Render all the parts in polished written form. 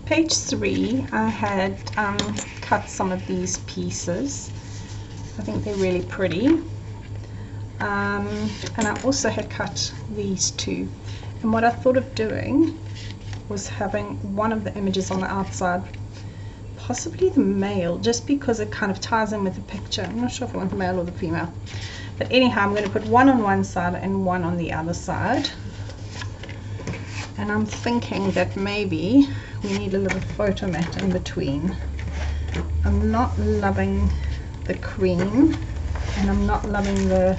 page 3, I had cut some of these pieces. I think they're really pretty. And I also had cut these two. And what I thought of doing was having one of the images on the outside, possibly the male, just because it kind of ties in with the picture. I'm not sure if I want the male or the female. But anyhow, I'm going to put one on one side and one on the other side. And I'm thinking that maybe we need a little photo mat in between. I'm not loving the cream, and I'm not loving the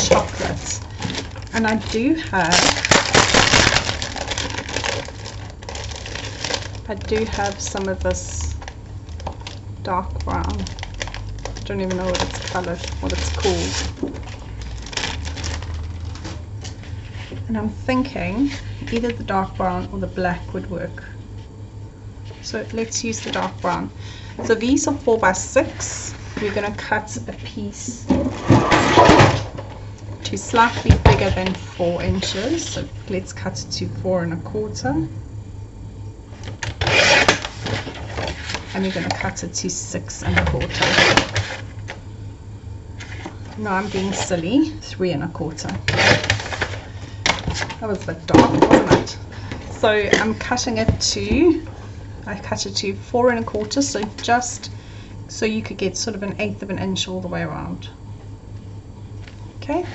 chocolate. And I do have some of this dark brown. I don't even know what it's colored, what it's called. And I'm thinking either the dark brown or the black would work. So let's use the dark brown. So these are 4 by 6. We're going to cut a piece to slightly bigger than 4 inches. So let's cut it to 4 1/4. And we're going to cut it to 6 1/4. No, I'm being silly. 3 1/4. That was a bit dark, wasn't it? So I'm cutting it to, I cut it to 4 1/4, so just so you could get sort of 1/8 of an inch all the way around. Okay.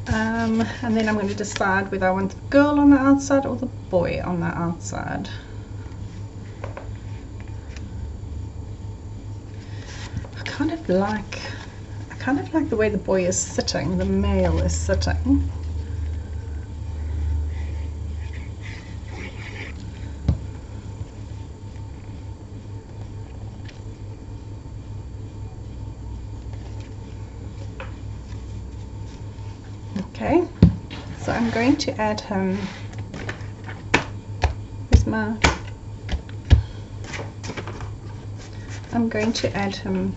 And then I'm going to decide whether I want the girl on the outside or the boy on the outside. I kind of like the way the boy is sitting, the male is sitting. Okay, so I'm going to add him, I'm going to add him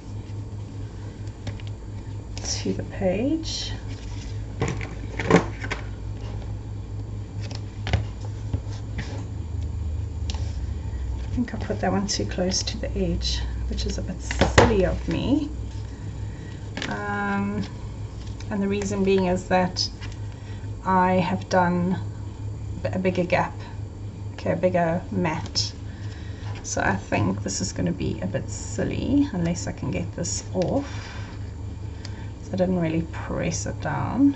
to the page. I think I put that one too close to the edge, which is a bit silly of me. And the reason being is that I have done a bigger gap, okay, a bigger mat. So I think this is going to be a bit silly unless I can get this off. So I didn't really press it down.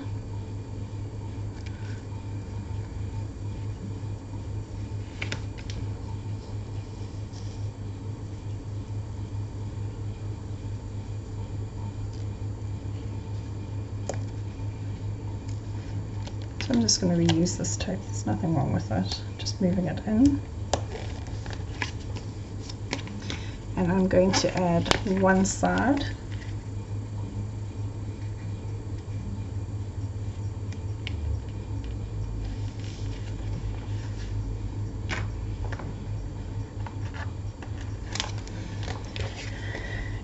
So I'm just going to reuse this tape, there's nothing wrong with it, just moving it in. And I'm going to add one side.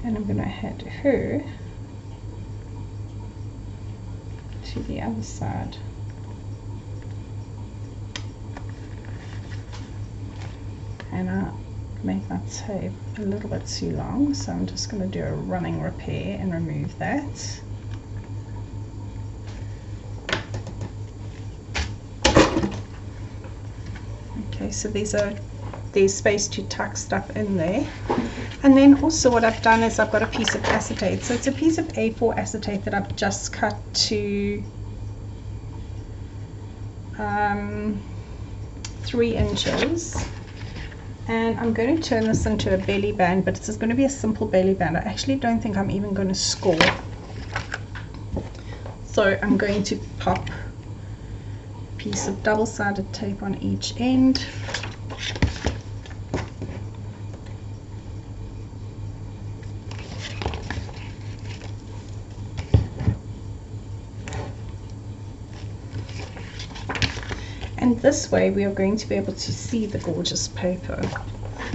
And I'm going to add her to the other side. And I made that tape a little bit too long, so I'm just going to do a running repair and remove that. Okay, so there's space to tuck stuff in there. And then also what I've done is I've got a piece of acetate. So it's a piece of A4 acetate that I've just cut to 3 inches. And I'm going to turn this into a belly band, but it's going to be a simple belly band. I actually don't think I'm even going to score. So I'm going to pop a piece of double-sided tape on each end. And this way we are going to be able to see the gorgeous paper.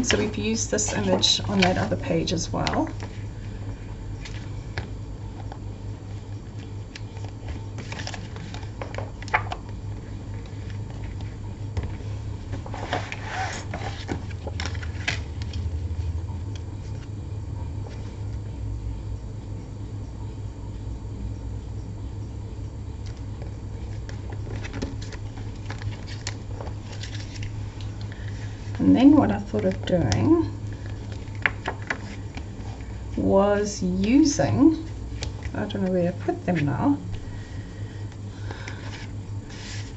So we've used this image on that other page as well. And then what I thought of doing was using, I don't know where to put them now,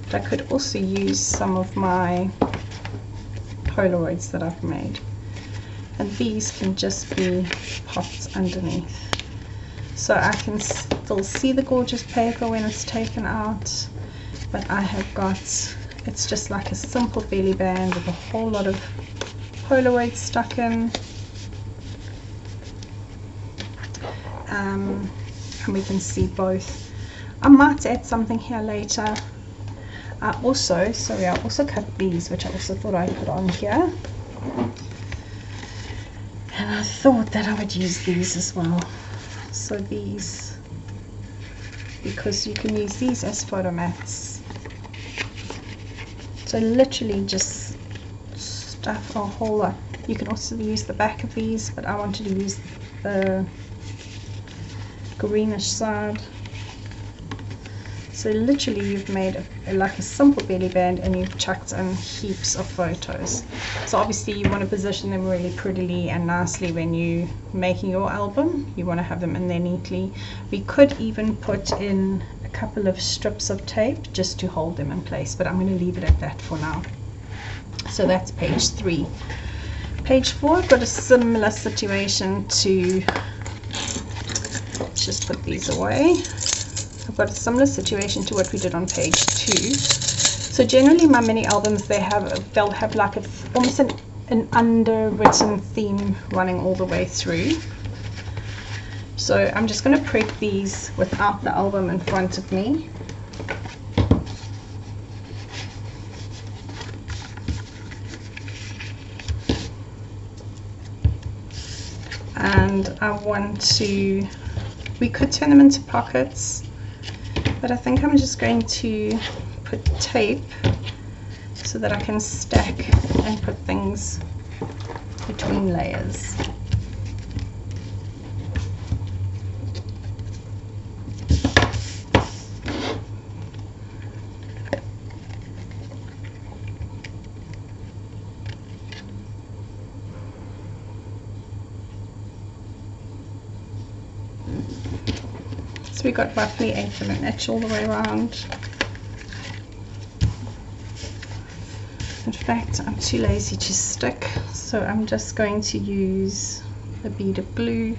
but I could also use some of my Polaroids that I've made, and these can just be popped underneath, so I can still see the gorgeous paper when it's taken out, but I have got, it's just like a simple belly band with a whole lot of Polaroids stuck in, and we can see both. I might add something here later. I also cut these, which I also thought I'd put on here, and I thought that I would use these as well. So these, because you can use these as photo mats, so literally just stuff a whole lot. You can also use the back of these, but I wanted to use the greenish side. So literally you've made like a simple belly band, and you've chucked in heaps of photos. So obviously you want to position them really prettily and nicely when you're making your album. You want to have them in there neatly. We could even put in a couple of strips of tape just to hold them in place, but I'm going to leave it at that for now. So that's page 3. Page 4, I've got a similar situation to, let's just put these away. I've got a similar situation to what we did on page 2. So generally my mini albums, they'll have like almost an underwritten theme running all the way through. So I'm just going to prep these without the album in front of me. And I want to, we could turn them into pockets, but I think I'm just going to put tape so that I can stack and put things between layers. So we got roughly 8 of an inch all the way around. In fact, I'm too lazy to stick, so I'm just going to use a bead of glue.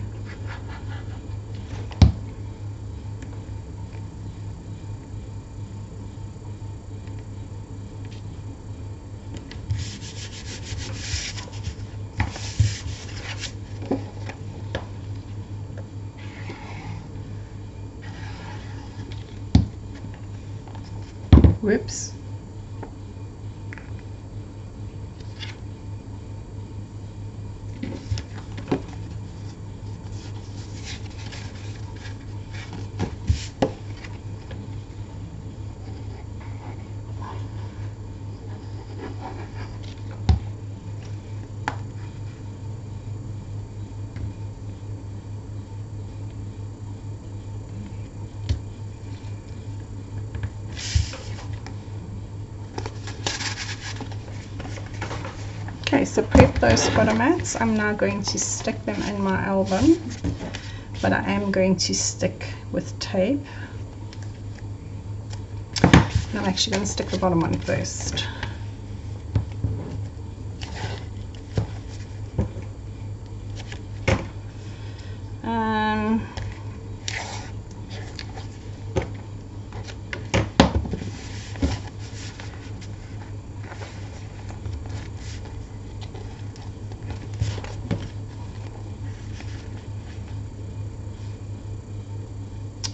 Whoops. Okay, so prep those photo mats. I'm now going to stick them in my album, but I am going to stick with tape. And I'm actually going to stick the bottom one first.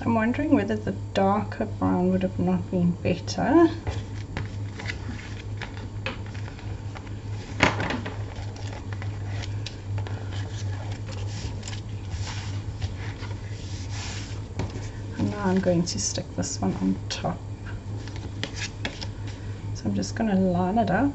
I'm wondering whether the darker brown would have not been better. And now I'm going to stick this one on top. So I'm just going to line it up.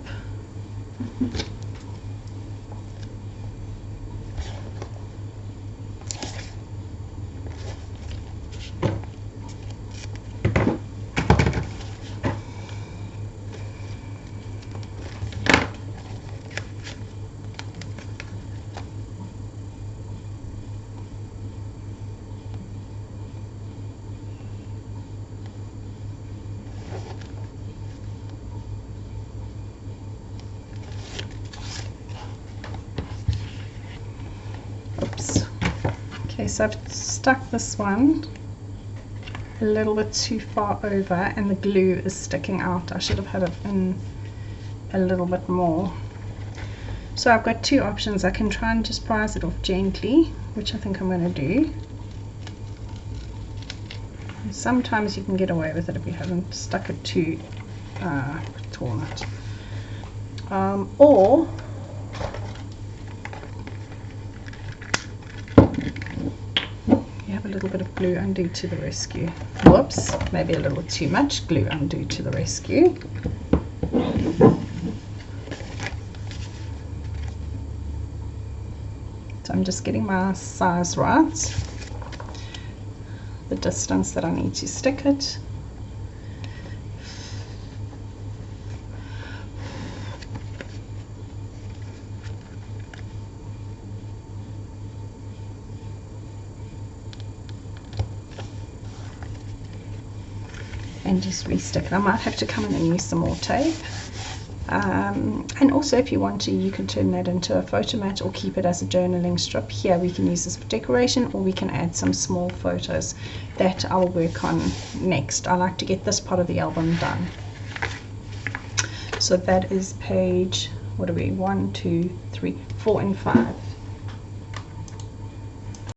Okay, so I've stuck this one a little bit too far over and the glue is sticking out. I should have had it in a little bit more. So I've got two options. I can try and just prise it off gently, which I think I'm going to do. And sometimes you can get away with it if you haven't stuck it too torn it. Or you have a little bit of glue undo to the rescue. Whoops, maybe a little too much glue undo to the rescue. So I'm just getting my size right, the distance that I need to stick it. And just restick it. I might have to come in and use some more tape. And also if you want to, you can turn that into a photo mat or keep it as a journaling strip. Here we can use this for decoration, or we can add some small photos that I'll work on next. I like to get this part of the album done. So that is page, what are we, 1, 2, 3, 4 and 5.